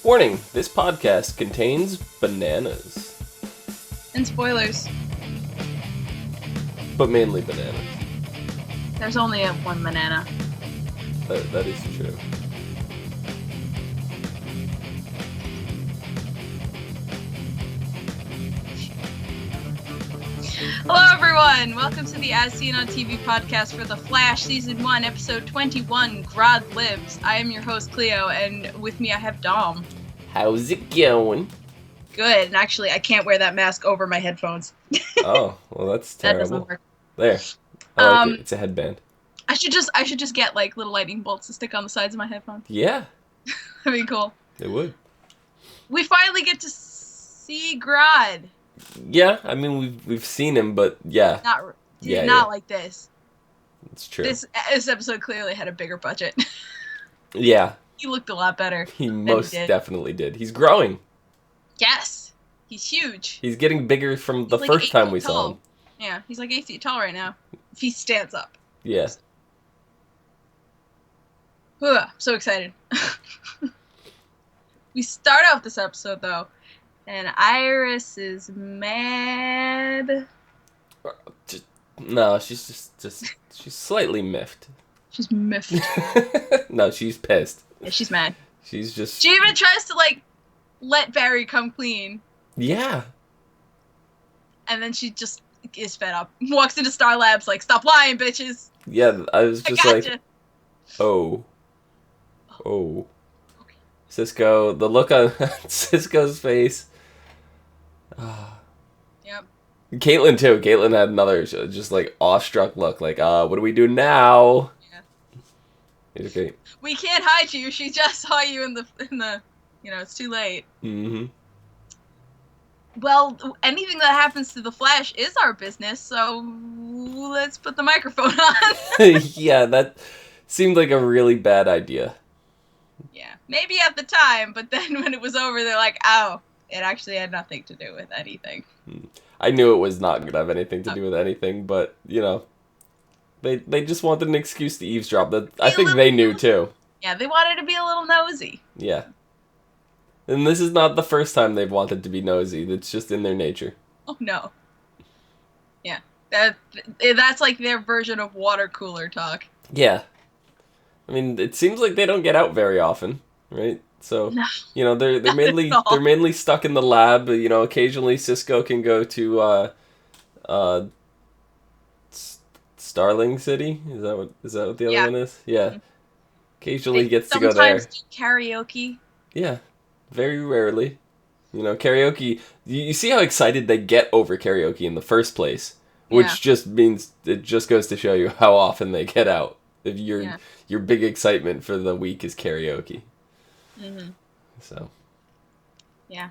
Warning, this podcast contains bananas. And spoilers. But mainly bananas. There's only one banana. That is true. Hello everyone! Welcome to the As Seen on TV podcast for The Flash Season 1, Episode 21, Grodd Lives. I am your host, Clio, and with me I have Dom. How's it going? Good, and actually I can't wear that mask over my headphones. Oh, well that's terrible. That doesn't work. There. I like it. It's a headband. I should just get like little lightning bolts to stick on the sides of my headphones. Yeah. That'd be cool. It would. We finally get to see Grodd. Yeah, I mean we've seen him, but yeah. Not like this. It's true. This episode clearly had a bigger budget. Yeah. He looked a lot better. He most definitely did. He's growing. Yes. He's huge. He's getting bigger from the like first time we saw him. Yeah, he's like 8 feet tall right now. If he stands up. Yeah. Ugh, so excited. We start off this episode, though, and Iris is mad. No, she's she's slightly miffed. She's miffed. No, she's pissed. Yeah, she's mad. She even tries to, let Barry come clean. Yeah. And then she just is fed up. Walks into S.T.A.R Labs like, stop lying, bitches. Yeah, I was just gotcha. Oh. Okay. Cisco, the look on Cisco's face. Yep. Caitlin, too. Caitlin had another just, awestruck look. Like, what do we do now? Yeah. Okay. We can't hide you. She just saw you in the it's too late. Mm-hmm. Well, anything that happens to the Flash is our business, so let's put the microphone on. Yeah, that seemed like a really bad idea. Yeah, maybe at the time, but then when it was over, they're like, oh, it actually had nothing to do with anything. I knew it was not going to have anything to do with anything, but, they just wanted an excuse to eavesdrop. I think they knew, too. Yeah, they wanted to be a little nosy. Yeah. And this is not the first time they've wanted to be nosy. It's just in their nature. Oh, no. Yeah. That's like their version of water cooler talk. Yeah. I mean, it seems like they don't get out very often, right? So, no, they're mainly stuck in the lab. Occasionally Cisco can go to Starling City. Is that what the other one is? Yeah. Mm-hmm. Occasionally he gets to go there. Sometimes do karaoke. Yeah. Very rarely. Karaoke, you see how excited they get over karaoke in the first place, which just means, it just goes to show you how often they get out. If your big excitement for the week is karaoke. Mm-hmm. So. Yeah.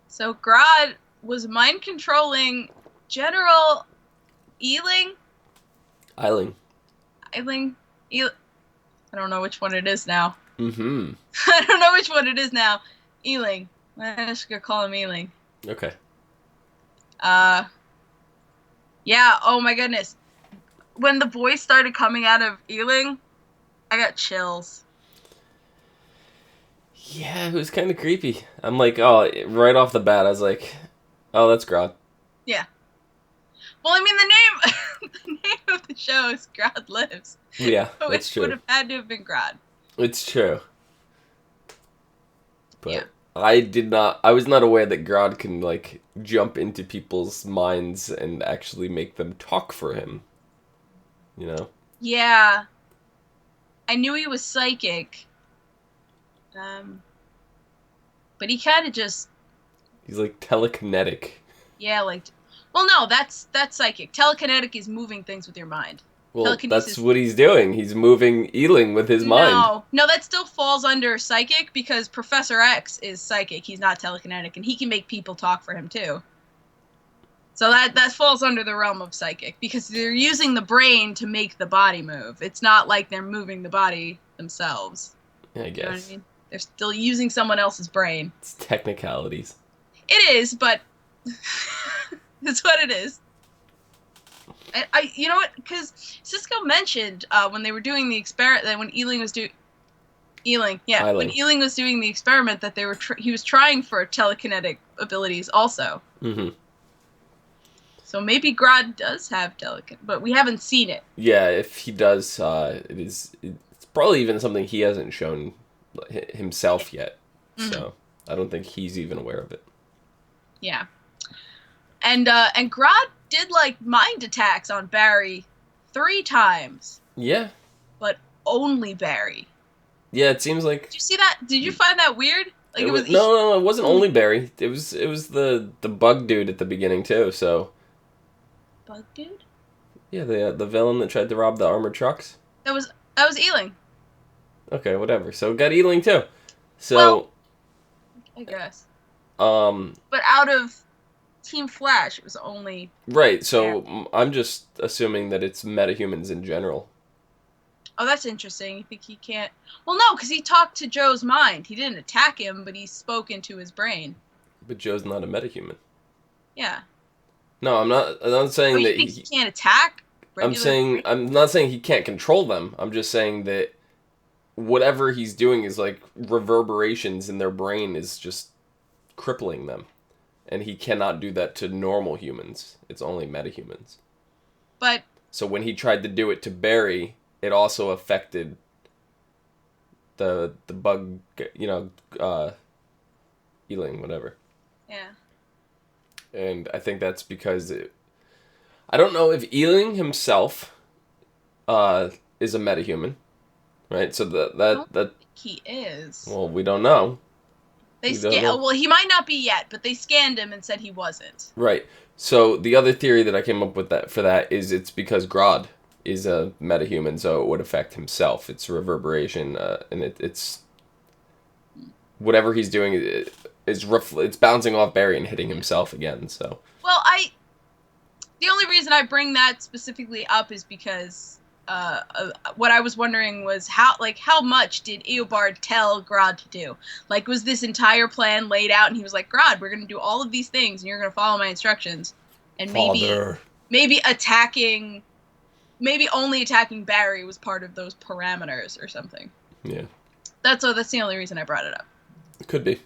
So Grodd was mind controlling General Eiling. I don't know which one it is now. Mm-hmm. I don't know which one it is now. Eiling. I'm just gonna call him Eiling. Okay. Yeah, oh my goodness. When the voice started coming out of Eiling, I got chills. Yeah, it was kind of creepy. I'm like, right off the bat, I was like, oh, that's Grodd. Yeah. Well, I mean, the name of the show is Grodd Lives. Yeah, that's true. It would have had to have been Grodd. It's true. But yeah. I was not aware that Grodd can, jump into people's minds and actually make them talk for him. Yeah. I knew he was psychic. But he kind of just... He's, telekinetic. Yeah, well, no, that's psychic. Telekinetic is moving things with your mind. Well, that's what he's doing. He's moving Eiling with his mind. No, that still falls under psychic because Professor X is psychic. He's not telekinetic, and he can make people talk for him, too. So that falls under the realm of psychic because they're using the brain to make the body move. It's not like they're moving the body themselves. I guess. You know what I mean? They're still using someone else's brain. It's technicalities. It is, but it's what it is. You know what? Because Cisco mentioned when they were doing the experiment, that when Eiling was Ealing, yeah. When Eiling. Ealing was doing the experiment, that he was trying for telekinetic abilities also. Mm-hmm. So maybe Grodd does have telekinetic, but we haven't seen it. Yeah, if he does, it's probably even something he hasn't shown himself yet. Mm-hmm. So I don't think he's even aware of it. Yeah. And Grodd did like mind attacks on Barry 3 times. Yeah. But only Barry. Yeah, it seems like. Did you see that? Did you find that weird? Like it was no, it wasn't only Barry. It was the bug dude at the beginning too. So. Bug dude? Yeah, the villain that tried to rob the armored trucks. That was Ealing. Okay, whatever. So got Ealing too. So. Well, I guess. But out of Team Flash, it was only. Right. So I'm just assuming that it's metahumans in general. Oh, that's interesting. You think he can't? Well, no, because he talked to Joe's mind. He didn't attack him, but he spoke into his brain. But Joe's not a metahuman. Yeah. No, I'm not saying that he can't attack. I'm not saying he can't control them. I'm just saying that whatever he's doing is like reverberations in their brain is just crippling them, and he cannot do that to normal humans. It's only metahumans. But so when he tried to do it to Barry, it also affected the bug, Ealing, whatever. Yeah. And I think that's because I don't know if Ealing himself is a metahuman, right? So that he is. Well, we don't know. Well, he might not be yet, but they scanned him and said he wasn't. Right. So the other theory that I came up with for that is it's because Grodd is a metahuman, so it would affect himself. It's reverberation, and it's whatever he's doing it's bouncing off Barry and hitting himself again. So. Well, the only reason I bring that specifically up is because what I was wondering was how much did Eobard tell Grodd to do? Like, was this entire plan laid out, and he was like, Grodd, we're going to do all of these things, and you're going to follow my instructions, and maybe only attacking Barry was part of those parameters or something. Yeah. That's the only reason I brought it up. It could be.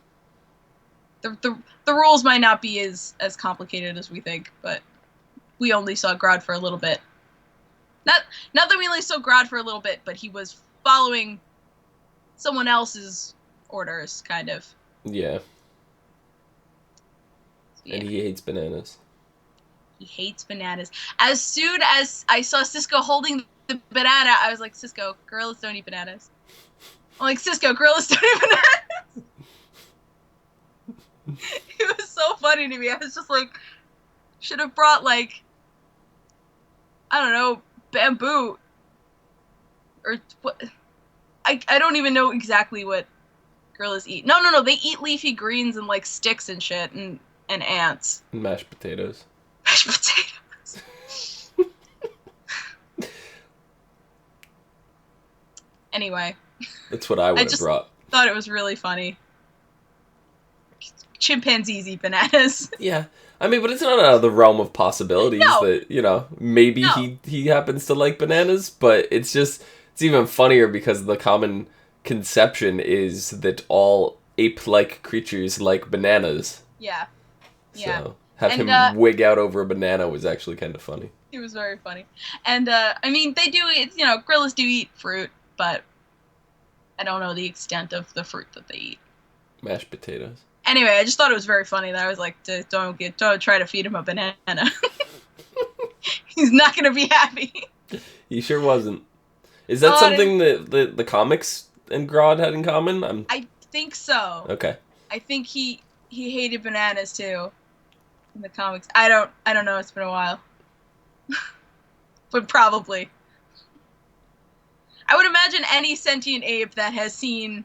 The rules might not be as complicated as we think, but we only saw Grodd for a little bit. Not that we only saw Grodd for a little bit, but he was following someone else's orders, kind of. Yeah. And he hates bananas. He hates bananas. As soon as I saw Cisco holding the banana, I was like, Cisco, gorillas don't eat bananas. I'm like, Cisco, gorillas don't eat bananas. It was so funny to me. I was just like, should have brought, like, I don't know, bamboo. Or what? I don't even know exactly what gorillas eat. No. They eat leafy greens and, like, sticks and shit and ants. And mashed potatoes. Mashed potatoes. Anyway. That's what I would have brought. Thought it was really funny. Chimpanzees eat bananas. Yeah. I mean, but it's not out of the realm of possibilities that, maybe he happens to like bananas, but it's even funnier because the common conception is that all ape-like creatures like bananas. Yeah. Yeah. So him wig out over a banana was actually kind of funny. It was very funny. And, I mean, they do eat, gorillas do eat fruit, but I don't know the extent of the fruit that they eat. Mashed potatoes. Anyway, I just thought it was very funny that I was like, don't try to feed him a banana. He's not going to be happy. He sure wasn't. Is that something that the comics and Grodd had in common? I think so. Okay. I think he hated bananas too in the comics. I don't know, it's been a while. But probably. I would imagine any sentient ape that has seen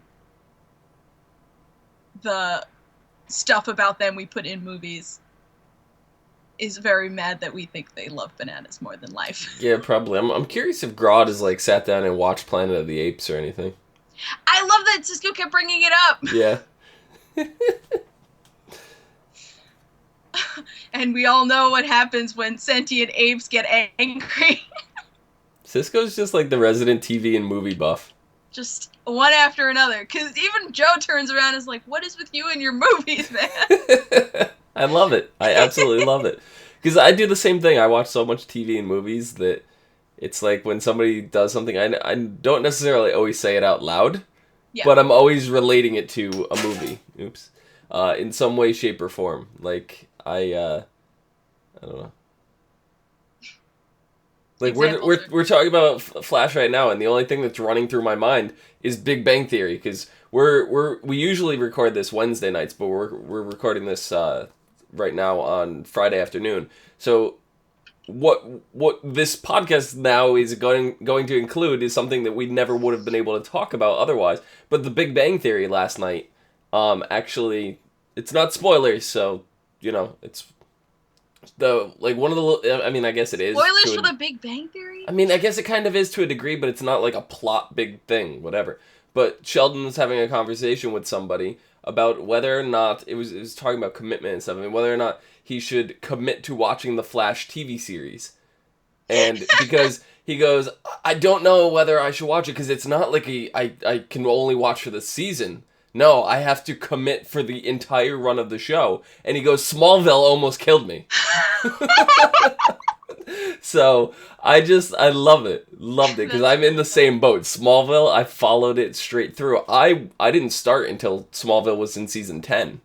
the stuff about them we put in movies is very mad that we think they love bananas more than life. Yeah, probably. I'm curious if Grodd has like sat down and watched Planet of the Apes or anything. I love that Cisco kept bringing it up. Yeah. And we all know what happens when sentient apes get angry. Cisco's just like the resident TV and movie buff. just one after another. Because even Joe turns around and is like, what is with you and your movies, man? I love it. I absolutely love it. Because I do the same thing. I watch so much TV and movies that it's like when somebody does something, I don't necessarily always say it out loud, but I'm always relating it to a movie. Oops. In some way, shape, or form. Like, I don't know. Like, we're talking about Flash right now, and the only thing that's running through my mind is Big Bang Theory, because we usually record this Wednesday nights, but we're recording this right now on Friday afternoon. So what this podcast now is going to include is something that we never would have been able to talk about otherwise. But the Big Bang Theory last night, actually, it's not spoilers, so it's one of the. I mean, I guess it is spoilers for the Big Bang Theory. I mean, I guess it kind of is to a degree, but it's not like a plot big thing, whatever. But Sheldon was having a conversation with somebody about whether or not it was talking about commitment and stuff. I mean, whether or not he should commit to watching the Flash TV series, and because he goes, I don't know whether I should watch it because it's not like I can only watch for the season. No, I have to commit for the entire run of the show. And he goes, Smallville almost killed me. So I love it. Loved it because I'm in the same boat. Smallville, I followed it straight through. I didn't start until Smallville was in season 10.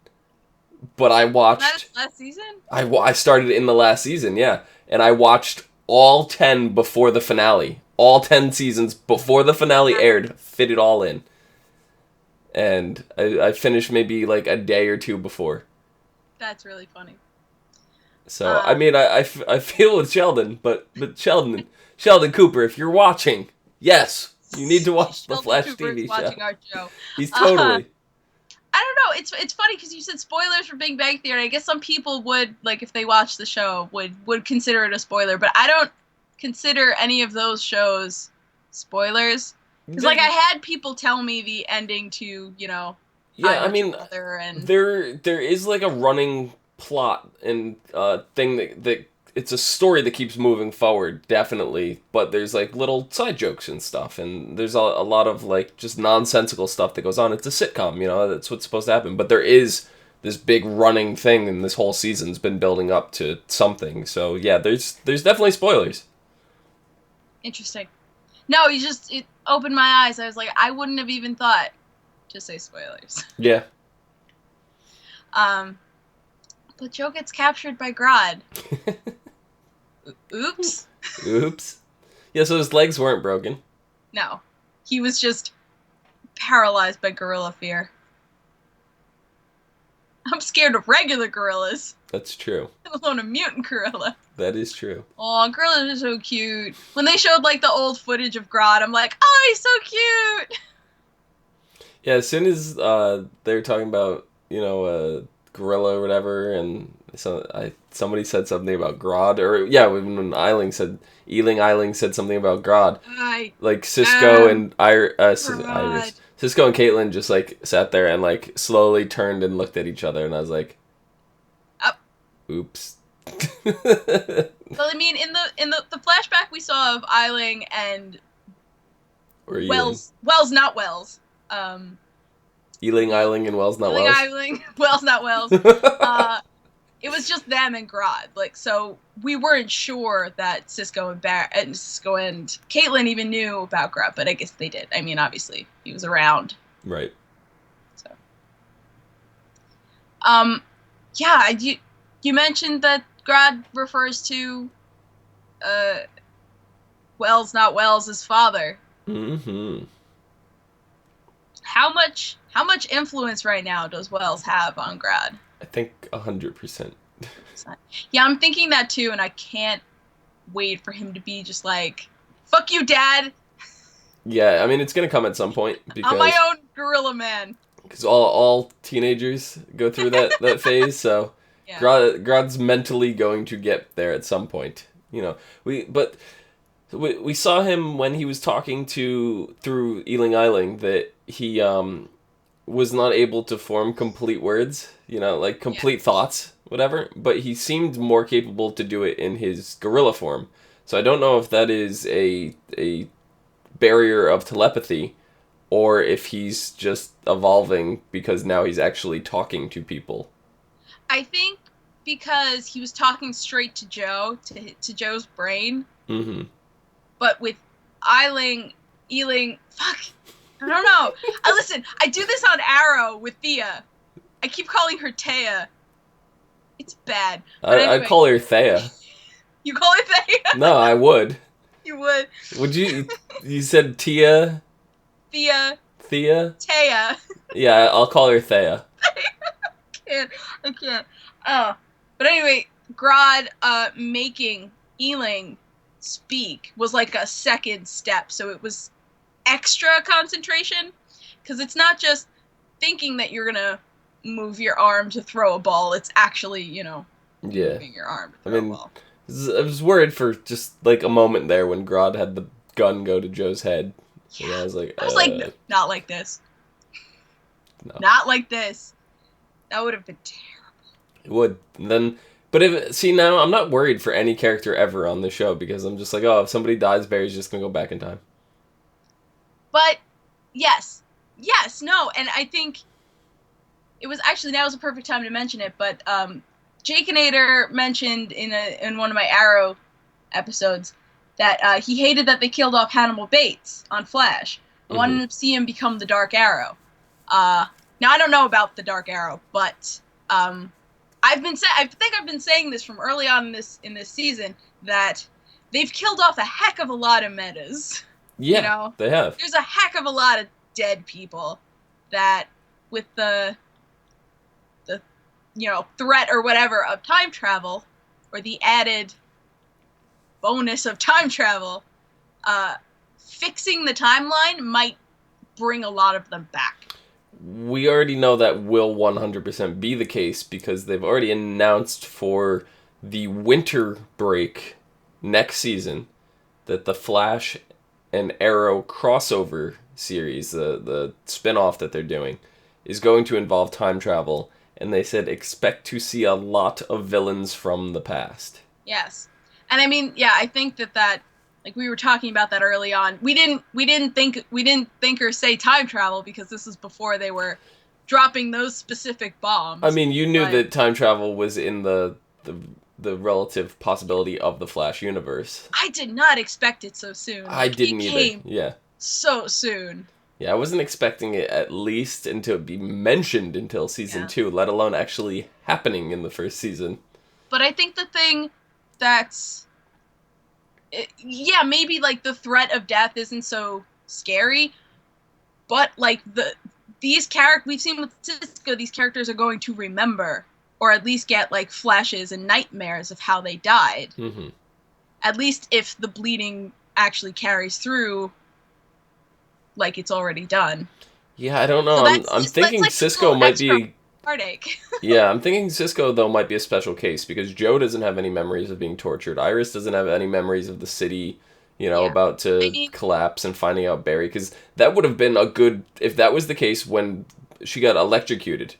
But I watched... Last season? I started in the last season, yeah. And I watched all 10 before the finale. All 10 seasons before the finale aired, fit it all in. And I finished maybe like a day or two before. That's really funny. So, I mean, I feel with Sheldon, but Sheldon Cooper, if you're watching, yes, you need to watch the Flash TV show. Watching our show. He's totally. I don't know. It's funny because you said spoilers for Big Bang Theory. I guess some people would, like, if they watch the show, would consider it a spoiler, but I don't consider any of those shows spoilers. Because, like, I had people tell me the ending to, yeah, I mean, there is, like, a running plot and thing that it's a story that keeps moving forward, definitely, but there's, like, little side jokes and stuff, and there's a lot of, like, just nonsensical stuff that goes on. It's a sitcom, that's what's supposed to happen, but there is this big running thing, and this whole season's been building up to something, so, yeah, there's definitely spoilers. Interesting. No, it opened my eyes. I was like, I wouldn't have even thought to say spoilers. Yeah. But Joe gets captured by Grodd. Oops. Oops. Yeah, so his legs weren't broken. No. He was just paralyzed by gorilla fear. I'm scared of regular gorillas. That's true. Let alone a mutant gorilla. That is true. Aw, gorillas are so cute. When they showed, like, the old footage of Grodd, I'm like, oh, he's so cute! Yeah, as soon as they were talking about, gorilla or whatever, and somebody said something about Grodd, or, yeah, when Eiling said something about Grodd. Like, Cisco and Iris. Cisco and Caitlin just, like, sat there and, like, slowly turned and looked at each other, and I was like, oops. Well, I mean, in the flashback we saw of Eiling and Wells, not Wells. Eiling, and Wells, not Wells. Eiling, Wells, not Wells. It was just them and Grodd. Like, so we weren't sure that Cisco and Caitlin even knew about Grodd, but I guess they did. I mean, obviously, he was around. Right. So. Yeah, you mentioned that Grodd refers to Wells, not Wells' father. Mm-hmm. How much influence right now does Wells have on Grodd? I think 100%. Yeah, I'm thinking that too, and I can't wait for him to be just like, fuck you, Dad! Yeah, I mean, it's gonna come at some point. Because I'm my own gorilla man. Because all teenagers go through that phase, so yeah. Grodd's mentally going to get there at some point. We saw him when he was talking through Eiling that he was not able to form complete words, complete thoughts, whatever, but he seemed more capable to do it in his gorilla form. So I don't know if that is a barrier of telepathy or if he's just evolving because now he's actually talking to people. I think because he was talking straight to Joe, to Joe's brain. Mm-hmm. But with Eiling, fuck, I don't know. Listen, I do this on Arrow with Thea. I keep calling her Taya. It's bad. But anyway. I'd call her Thea. You call her Thea? No, I would. You would. Would you? You said Tia? Thea? Taya? Taya. Yeah, I'll call her Thea. I can't. Oh. But anyway, Grodd making Eiling speak was like a second step, so it was extra concentration, because it's not just thinking that you're gonna move your arm to throw a ball, it's actually, moving your arm to throw a ball. I was worried for just like a moment there when Grodd had the gun go to Joe's head. Yeah. And I was like, no, not like this. No. Not like this. That would have been terrible. It would. And then, but now I'm not worried for any character ever on the show, because I'm just like, oh, if somebody dies, Barry's just gonna go back in time. But yes, no, and I think it was actually, now is a perfect time to mention it. But Jakeinator mentioned in one of my Arrow episodes that he hated that they killed off Hannibal Bates on Flash. I wanted to see him become the Dark Arrow. Now I don't know about the Dark Arrow, but I think I've been saying this from early on in this season, that they've killed off a heck of a lot of metas. Yeah, they have. There's a heck of a lot of dead people that, with the threat or whatever of time travel, or the added bonus of time travel, fixing the timeline might bring a lot of them back. We already know that will 100% be the case, because they've already announced for the winter break next season that the Flash and Arrow crossover series, the spin-off that they're doing, is going to involve time travel, and they said expect to see a lot of villains from the past. Yes. And I mean, yeah, I think that like we were talking about that early on. We didn't think or say time travel, because this is before they were dropping those specific bombs. I mean, you knew that time travel was in the relative possibility of the Flash universe. I did not expect it so soon. I didn't either. Yeah. So soon. Yeah, I wasn't expecting it at least until it be mentioned until season 2, let alone actually happening in the first season. But I think the thing that's... maybe like the threat of death isn't so scary, but like these characters we've seen with Cisco, these characters are going to remember, or at least get like flashes and nightmares of how they died. Mm-hmm. At least if the bleeding actually carries through, like it's already done. Yeah, I don't know. So I'm thinking like Cisco might be heartache. Yeah, I'm thinking Cisco though might be a special case, because Joe doesn't have any memories of being tortured. Iris doesn't have any memories of the city, about to collapse and finding out Barry, because that would have been a good, if that was the case when she got electrocuted,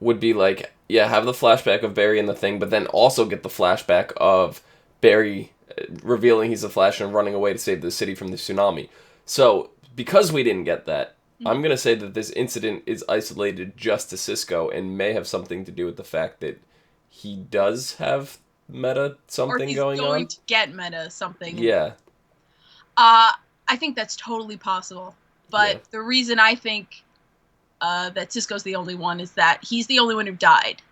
would be like, have the flashback of Barry and the Thing, but then also get the flashback of Barry revealing he's a Flash and running away to save the city from the tsunami. So, because we didn't get that, I'm going to say that this incident is isolated just to Cisco and may have something to do with the fact that he does have meta something going on. Or he's going to get meta something. Yeah. I think that's totally possible. But the reason I think that Cisco's the only one is that he's the only one who died.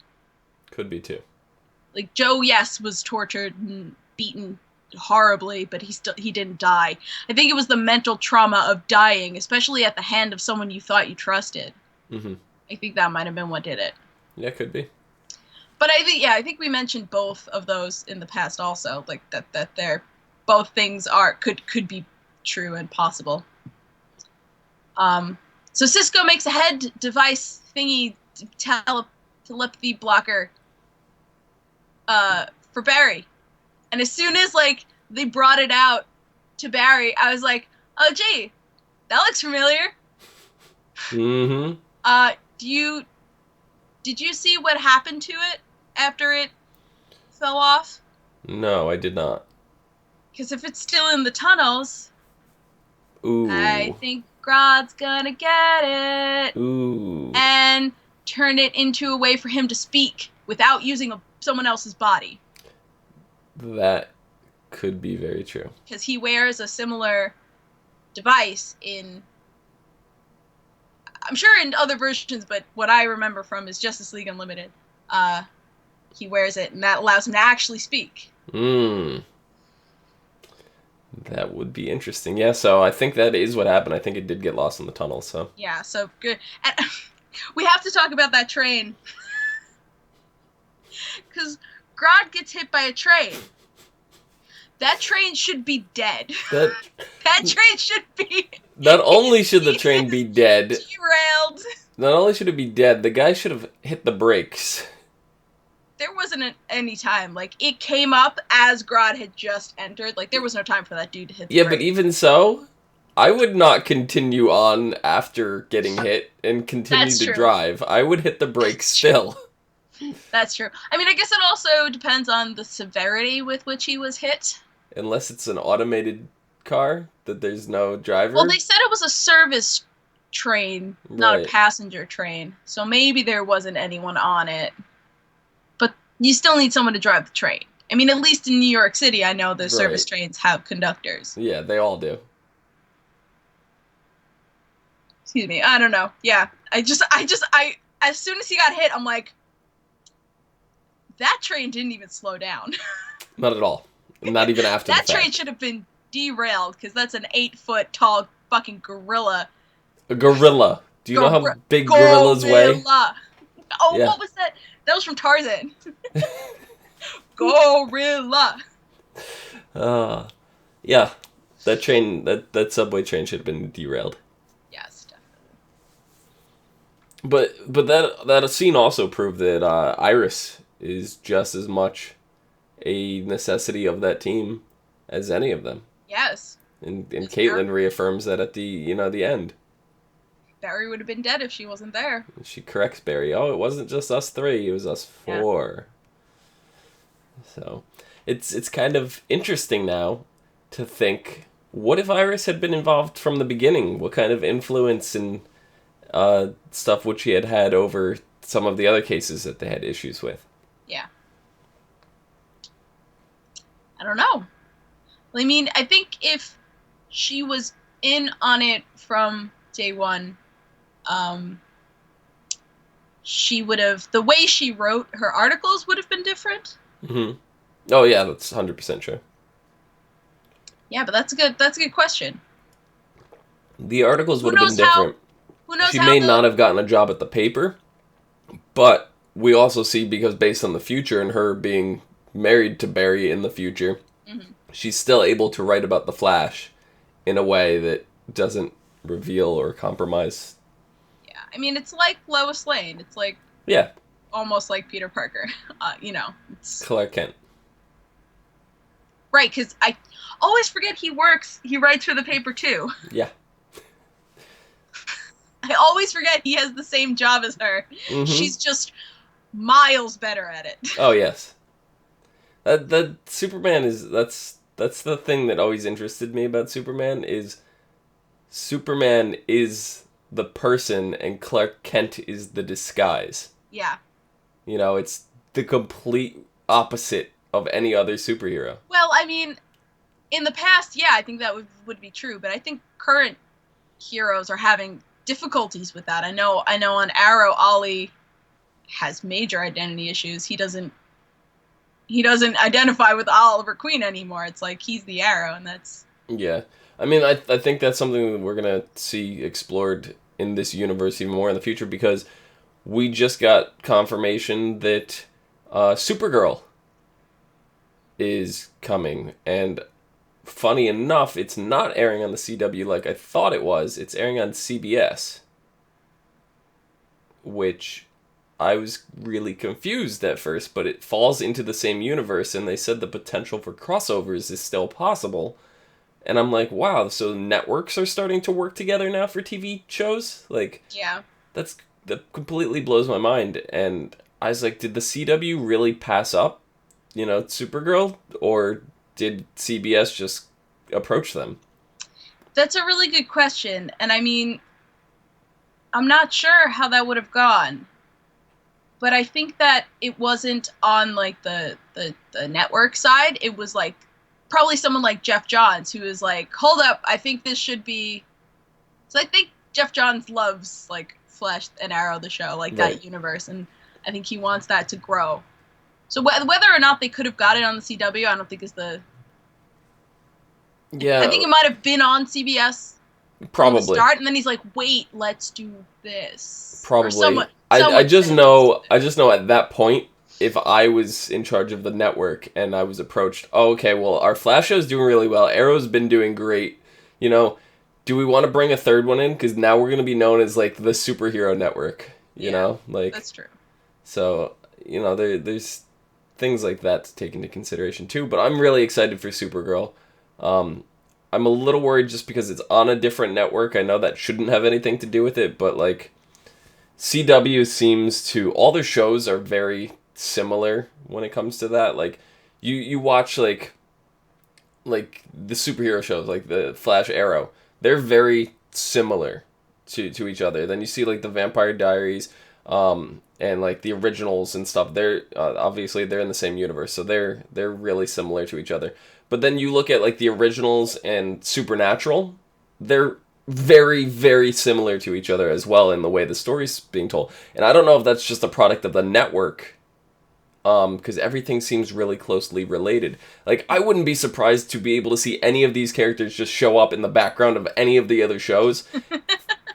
Could be too. Like, Joe, yes, was tortured and beaten horribly, but he didn't die. I think it was the mental trauma of dying, especially at the hand of someone you thought you trusted. Mm-hmm. I think that might have been what did it. Yeah, could be. But I think we mentioned both of those in the past also, like that they're both things could be true and possible. So Cisco makes a head device thingy telepathy blocker for Barry. And as soon as, like, they brought it out to Barry, I was like, oh, gee, that looks familiar. Mm-hmm. Did you see what happened to it after it fell off? No, I did not. Because if it's still in the tunnels, ooh, I think Grodd's gonna get it. Ooh. And turn it into a way for him to speak without using someone else's body. That could be very true. Because he wears a similar device in, I'm sure in other versions, but what I remember from is Justice League Unlimited. He wears it, and that allows him to actually speak. That would be interesting. Yeah, so I think that is what happened. I think it did get lost in the tunnel, so. Yeah, so good. And we have to talk about that train. Because Grodd gets hit by a train. That train should be dead. That train should be... Not only should the train be dead... Derailed. Not only should it be dead, the guy should have hit the brakes. There wasn't any time. Like, it came up as Grodd had just entered. Like, there was no time for that dude to hit the brakes. Yeah, but even so, I would not continue on after getting hit and continue to drive. I would hit the brakes still. That's true. I mean, I guess it also depends on the severity with which he was hit. Unless it's an automated car, that there's no driver. Well, they said it was a service train, not a passenger train. So maybe there wasn't anyone on it. But you still need someone to drive the train. I mean, at least in New York City, I know the service trains have conductors. Yeah, they all do. Excuse me. I don't know. Yeah. I as soon as he got hit, I'm like, that train didn't even slow down. Not at all. Not even after that train should have been derailed, because that's an 8-foot tall fucking gorilla. A gorilla. Do you know how big gorillas weigh? Oh, yeah. What was that? That was from Tarzan. Gorilla. Yeah. That train, that subway train should have been derailed. Yes, definitely. But that scene also proved that Iris is just as much a necessity of that team as any of them. Yes. And Caitlin reaffirms that at the end. Barry would have been dead if she wasn't there. She corrects Barry. Oh, it wasn't just us 3, it was us 4. Yeah. So it's kind of interesting now to think, what if Iris had been involved from the beginning? What kind of influence and stuff would she had over some of the other cases that they had issues with? Yeah. I don't know. I mean, I think if she was in on it from day one, she would have, the way she wrote her articles would have been different. Mm-hmm. Oh yeah, that's 100% true. Yeah, but that's a good question. The articles would have been different. Who knows? She may not have gotten a job at the paper, but we also see, because based on the future and her being married to Barry in the future, she's still able to write about the Flash in a way that doesn't reveal or compromise. Yeah, I mean, it's like Lois Lane. It's like, almost like Peter Parker. It's Clark Kent. Right, because I always forget he writes for the paper too. Yeah. I always forget he has the same job as her. Mm-hmm. She's just miles better at it. Oh yes. That Superman is that's the thing that always interested me about Superman is the person and Clark Kent is the disguise. Yeah. It's the complete opposite of any other superhero. Well, I mean, in the past, yeah, I think that would be true, but I think current heroes are having difficulties with that. I know on Arrow, Ollie has major identity issues. He doesn't identify with Oliver Queen anymore. It's like he's the Arrow, and that's... Yeah. I mean, I think that's something that we're going to see explored in this universe even more in the future, because we just got confirmation that Supergirl is coming, and funny enough, it's not airing on the CW like I thought it was. It's airing on CBS, which I was really confused at first, but it falls into the same universe, and they said the potential for crossovers is still possible. And I'm like, wow, so networks are starting to work together now for TV shows? Like, yeah, that completely blows my mind. And I was like, did the CW really pass up, Supergirl? Or did CBS just approach them? That's a really good question. And I mean, I'm not sure how that would have gone. But I think that it wasn't on like the network side. It was like probably someone like Jeff Johns who was like, hold up, I think this should be. So I think Jeff Johns loves like Flash and Arrow, the show, like Right. that universe, and I think he wants that to grow. So whether or not they could have got it on the CW, I don't think is the. Yeah, I think it might have been on CBS from the probably. start, and then he's like, "Wait, let's do this." Or Probably. someone I just said, "Let's do know this." at that point, if I was in charge of the network and I was approached, oh, okay, well, our Flash show's doing really well. Arrow's been doing great. You know, do we want to bring a third one in? Because now we're going to be known as, like, the superhero network. You know? Like, that's true. So, there's things like that to take into consideration, too. But I'm really excited for Supergirl. I'm a little worried just because it's on a different network. I know that shouldn't have anything to do with it, but, like, CW seems to... All their shows are very similar when it comes to that. Like, you watch, like the superhero shows, like the Flash, Arrow. They're very similar to each other. Then you see, like, the Vampire Diaries, and, like, the originals and stuff. They're obviously they're in the same universe, so they're really similar to each other. But then you look at, like, the originals and Supernatural, they're very, very similar to each other as well in the way the story's being told. And I don't know if that's just a product of the network, because everything seems really closely related. Like, I wouldn't be surprised to be able to see any of these characters just show up in the background of any of the other shows,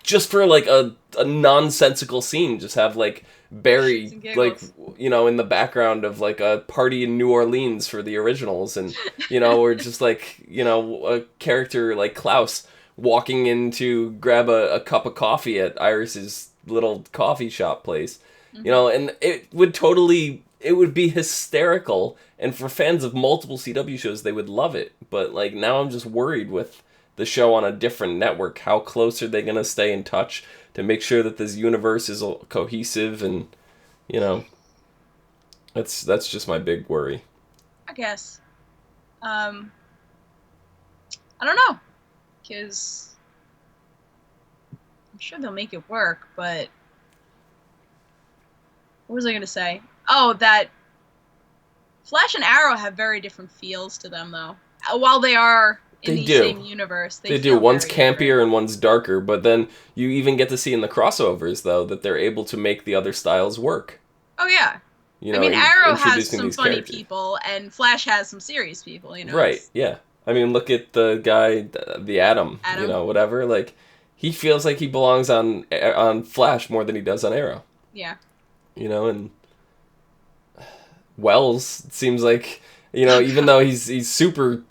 just for, like, a nonsensical scene. Just have, like, Barry, like, in the background of, like, a party in New Orleans for the originals, and, or just, like, a character like Klaus walking in to grab a cup of coffee at Iris's little coffee shop place. And it would be hysterical, and for fans of multiple CW shows, they would love it. But, like, now I'm just worried with the show on a different network. How close are they going to stay in touch to make sure that this universe is cohesive? And, that's just my big worry. I guess. I don't know, because I'm sure they'll make it work, but what was I going to say? Oh, that Flash and Arrow have very different feels to them, though. While they are in the same universe, they do. One's campier and one's darker, but then you even get to see in the crossovers, though, that they're able to make the other styles work. Oh, yeah. I mean, Arrow has some funny people, and Flash has some serious people, Right, yeah. I mean, look at the guy, the Atom, whatever. Like, he feels like he belongs on Flash more than he does on Arrow. Yeah. And Wells seems like, even though he's super,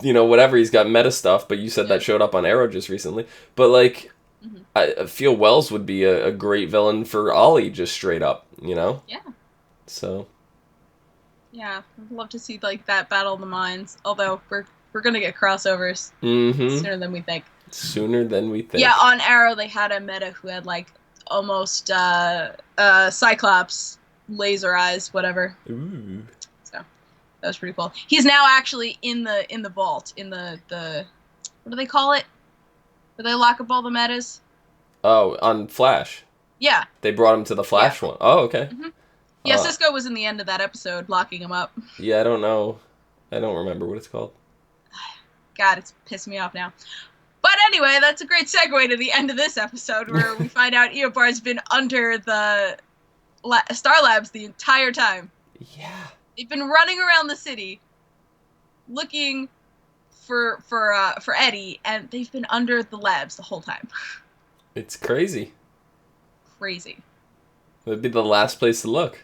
whatever, he's got meta stuff, but you said that showed up on Arrow just recently. But, like, I feel Wells would be a great villain for Ollie, just straight up, Yeah. So. Yeah, I'd love to see, like, that Battle of the Minds, although we're gonna get crossovers sooner than we think. Yeah, on Arrow they had a meta who had, like, almost Cyclops laser eyes, whatever. Ooh. So that was pretty cool. He's now actually in the vault, in the what do they call it? Where they lock up all the metas? Oh, on Flash. Yeah. They brought him to the Flash one. Oh, okay. Mm-hmm. Yeah, Cisco was in the end of that episode locking him up. Yeah, I don't know. I don't remember what it's called. God, it's pissing me off now. But anyway, that's a great segue to the end of this episode, where we find out Eobar's been under the Star Labs the entire time. Yeah. They've been running around the city looking for Eddie, and they've been under the labs the whole time. It's crazy. Crazy. It would be the last place to look.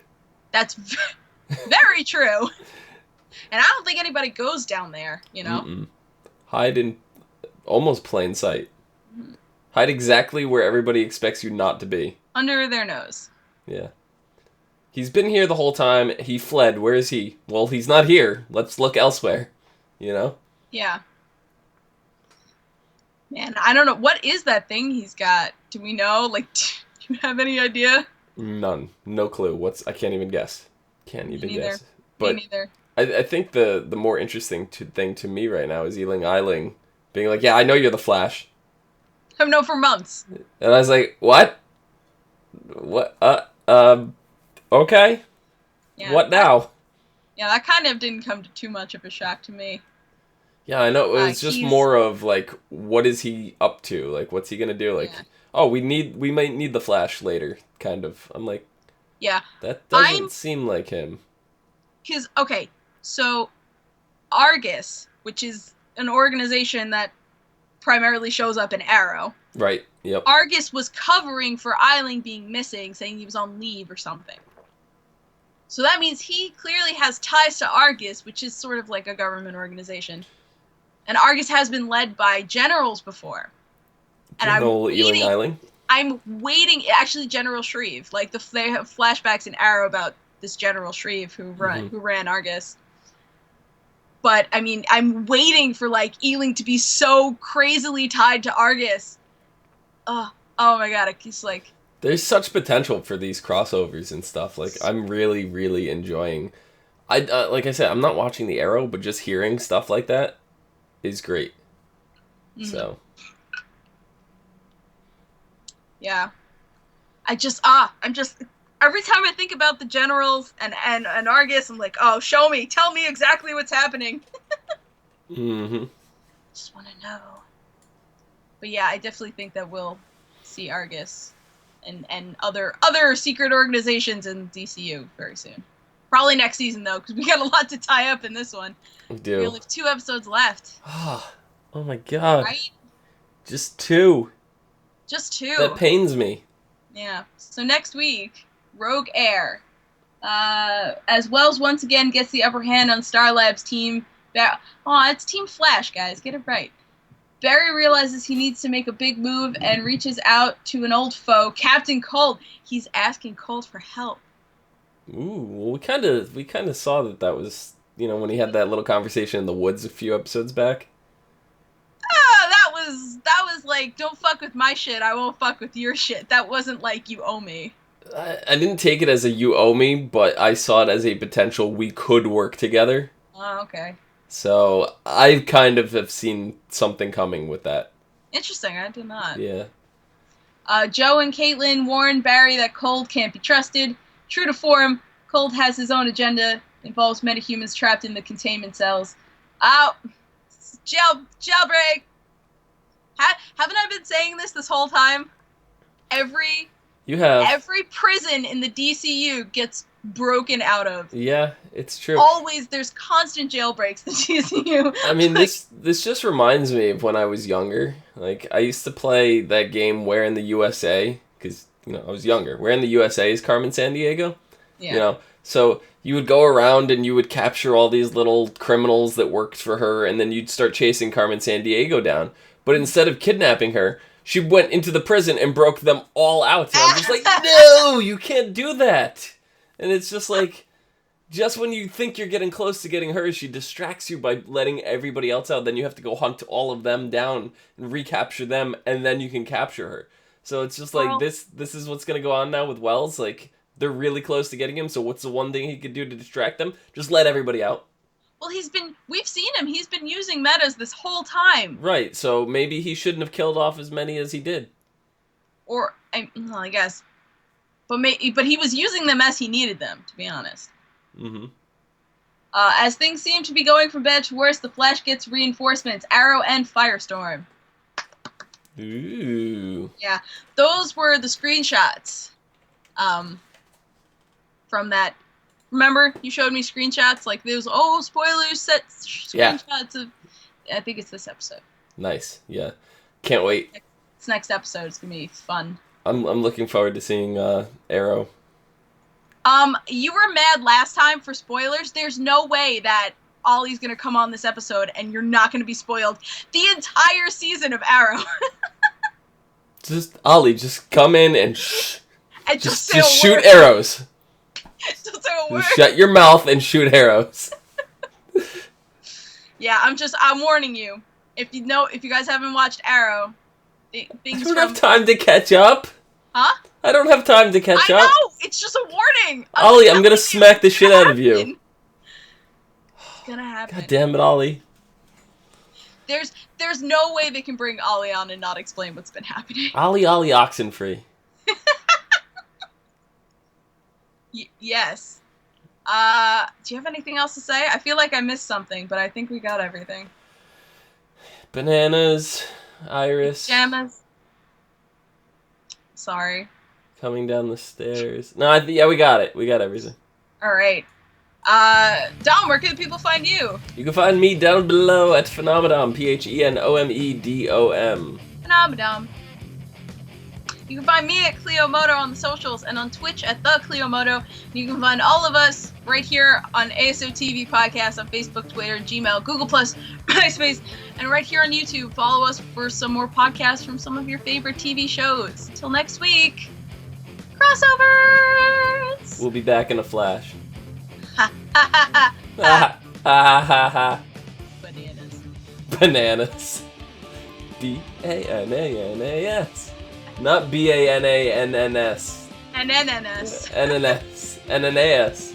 That's very true. And I don't think anybody goes down there, Mm-mm. Hide in almost plain sight. Mm-hmm. Hide exactly where everybody expects you not to be. Under their nose. Yeah. He's been here the whole time. He fled. Where is he? Well, he's not here. Let's look elsewhere. Yeah. Man, I don't know. What is that thing he's got? Do we know? Like, do you have any idea? None. No clue. I can't even guess. Can't even guess. But me neither. I think the more interesting thing to me right now is Ealing Eiling being like, "Yeah, I know you're the Flash." I've known for months. And I was like, "What? What? Okay. Yeah, What now?" that kind of didn't come to too much of a shock to me. Yeah, I know. It was just He's more of like, what is he up to? Like, what's he gonna do? Like, yeah. oh, we might need the Flash later. Kind of. I'm like, Yeah, that doesn't seem like him. Because okay, so Argus, which is an organization that primarily shows up in Arrow. Right. Yep. Argus was covering for Eiling being missing, saying he was on leave or something. So that means he clearly has ties to Argus, which is sort of like a government organization. And Argus has been led by generals before. General Eiling? I'm waiting. Actually, General Shreve. Like they have flashbacks in Arrow about this General Shreve who ran Argus. But I mean, I'm waiting for like Eiling to be so crazily tied to Argus. Oh my god! It's like there's such potential for these crossovers and stuff. Like, I'm really, really enjoying. Like I said, I'm not watching the Arrow, but just hearing stuff like that is great. Mm-hmm. So. Yeah. I'm just every time I think about the generals and Argus, I'm like, oh, show me, tell me exactly what's happening. Mm-hmm. Just want to know. But yeah, I definitely think that we'll see Argus and other secret organizations in DCU very soon. Probably next season though, because we got a lot to tie up in this one. We do. We only have 2 episodes left. Oh my god. Right? Just 2. Just 2. That pains me. Yeah. So next week, Rogue Air. As Wells once again gets the upper hand on Star Labs team. It's Team Flash, guys. Get it right. Barry realizes he needs to make a big move and reaches out to an old foe, Captain Cold. He's asking Cold for help. Ooh, well, we kind of saw that was, when he had that little conversation in the woods a few episodes back. That was like, don't fuck with my shit, I won't fuck with your shit. That wasn't like, you owe me. I didn't take it as a you owe me, but I saw it as a potential we could work together. Oh, okay. So I kind of have seen something coming with that. Interesting, I did not. Yeah. Joe and Caitlin warn Barry that Cold can't be trusted. True to form, Cold has his own agenda, involves metahumans trapped in the containment cells. Jailbreak! Haven't I been saying this whole time? Every prison in the DCU gets broken out of. Yeah, it's true. Always, there's constant jailbreaks in the DCU. I mean, this just reminds me of when I was younger. Like, I used to play that game Where in the USA, because, I was younger. Where in the USA is Carmen Sandiego? Yeah. So you would go around and you would capture all these little criminals that worked for her, and then you'd start chasing Carmen Sandiego down. But instead of kidnapping her, she went into the prison and broke them all out. And I'm just like, no, you can't do that. And it's just like, just when you think you're getting close to getting her, she distracts you by letting everybody else out. Then you have to go hunt all of them down and recapture them, and then you can capture her. So it's just like, this is what's going to go on now with Wells. Like, they're really close to getting him, so what's the one thing he could do to distract them? Just let everybody out. Well, we've seen him. He's been using metas this whole time. Right, so maybe he shouldn't have killed off as many as he did. Or, I guess. But he was using them as he needed them, to be honest. Mm-hmm. As things seem to be going from bad to worse, the Flash gets reinforcements, Arrow and Firestorm. Ooh. Yeah, those were the screenshots. From that. Remember, you showed me screenshots like those. Oh, spoilers! Set screenshots of. I think it's this episode. Nice. Yeah, can't wait. This next episode is gonna be fun. I'm looking forward to seeing Arrow. You were mad last time for spoilers. There's no way that Ollie's gonna come on this episode and you're not gonna be spoiled the entire season of Arrow. Ollie, just come in and just shoot arrows. Just say a word. Shut your mouth and shoot arrows. Yeah, I'm warning you. If you guys haven't watched Arrow, I don't have time to catch up. Huh? I don't have time to catch up. I know! It's just a warning! Ollie, I'm gonna smack the shit out of you. It's gonna happen. God damn it, Ollie. There's no way they can bring Ollie on and not explain what's been happening. Ollie Oxenfree. Yes. Do you have anything else to say? I feel like I missed something, but I think we got everything. Bananas, Iris. Pajamas. Sorry. Coming down the stairs. No, yeah, we got it. We got everything. All right. Dom, where can people find you? You can find me down below at Phenomedom, Phenomedom. Phenomedom. You can find me at Clio Moto on the socials and on Twitch at the Clio Moto. You can find all of us right here on ASOTV Podcast on Facebook, Twitter, Gmail, Google+, MySpace, and right here on YouTube. Follow us for some more podcasts from some of your favorite TV shows. Until next week, crossovers! We'll be back in a flash. Ha ha ha ha. Ha ha ha. Bananas. Bananas. Bananas. Not Bananns. Ananas. Ananas. Ananas.